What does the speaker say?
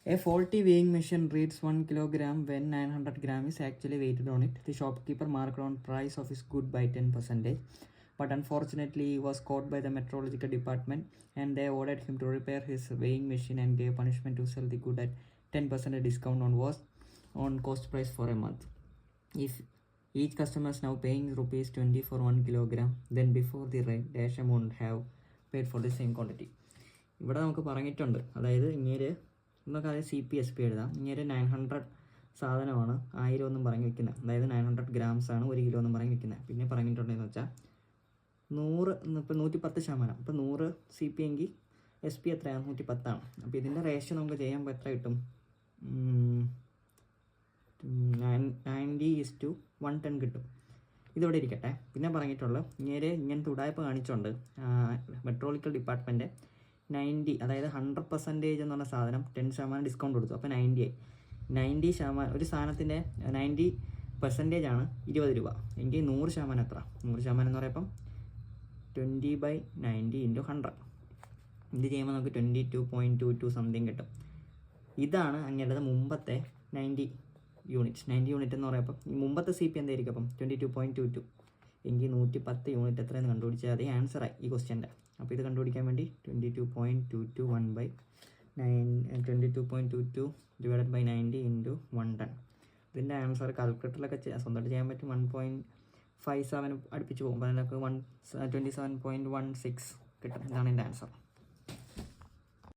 A faulty weighing machine reads 1 kilogram when 900 gram is actually weighted on it. The shopkeeper marked on price of his good by 10%. But unfortunately, he was caught by the meteorological department and they ordered him to repair his weighing machine and gave punishment to sell the good at 10% discount on cost price for a month. If each customer is now paying rupees 20 for 1 kilogram, then before the rate, dash amount have paid for the same quantity. ഇവിടെ നമുക്ക് പറഞ്ഞിട്ടുണ്ട്, അതായത് ഇങ്ങനെ നമുക്ക് അത് CPSP എഴുതാം. ഇങ്ങനെ 900 സാധനമാണ് 1000 ഒന്നും പറഞ്ഞ് വെക്കുന്നത്, അതായത് 900 ഗ്രാംസ് ആണ് 1 കിലോ എന്നും പറഞ്ഞ് വെക്കുന്നത്. പിന്നെ പറഞ്ഞിട്ടുണ്ടെന്ന് വെച്ചാൽ 100 ഇപ്പം 110%. അപ്പോൾ 100 CP എങ്കിൽ SP എത്രയാണ്? 110 ആണ്. അപ്പോൾ ഇതിൻ്റെ റേഷ്യോ നമുക്ക് ചെയ്യുമ്പോൾ എത്ര കിട്ടും? 90:110 കിട്ടും. ഇതിവിടെ ഇരിക്കട്ടെ. പിന്നെ പറഞ്ഞിട്ടുള്ള ഇങ്ങനത്തെ ഉടായ്പ കാണിച്ചുകൊണ്ട് മെട്രോളജിക്കൽ ഡിപ്പാർട്ട്മെൻറ്റ് 90, അതായത് 100% എന്ന് പറഞ്ഞ സാധനം 10% ഡിസ്കൗണ്ട് കൊടുത്തു. അപ്പോൾ 90 ആയി. 90% ഒരു സാധനത്തിൻ്റെ 90% ആണ് 20 രൂപ. എങ്കിൽ 100% എത്ര? 100% എന്ന് പറയുമ്പം 20/90 × 100. ഇത് ചെയ്യുമ്പോൾ നമുക്ക് 22.22 സംതിങ് കിട്ടും. ഇതാണ് അങ്ങേണ്ടത് മുമ്പത്തെ 90 യൂണിറ്റ്. 90 യൂണിറ്റ് എന്ന് പറയുമ്പോൾ ഈ മുമ്പത്തെ CP എന്തായിരിക്കും? അപ്പം 22.22 എങ്കിൽ 110 യൂണിറ്റ് എത്രയെന്ന് കണ്ടുപിടിച്ചാൽ അത് ആൻസറായി ഈ ക്വസ്റ്റ്യൻ്റെ. അപ്പോൾ ഇത് കണ്ടുപിടിക്കാൻ വേണ്ടി 22.22 /90 × 110. ഇതിൻ്റെ ആൻസർ കാൽക്കുലേറ്ററിലൊക്കെ സ്വന്തമായിട്ട് ചെയ്യാൻ പറ്റും. 1.57 അടുപ്പിച്ച് പോകും. അപ്പോൾ അതിനൊക്കെ 27.16 കിട്ടും. ഇതാണ് എൻ്റെ ആൻസർ.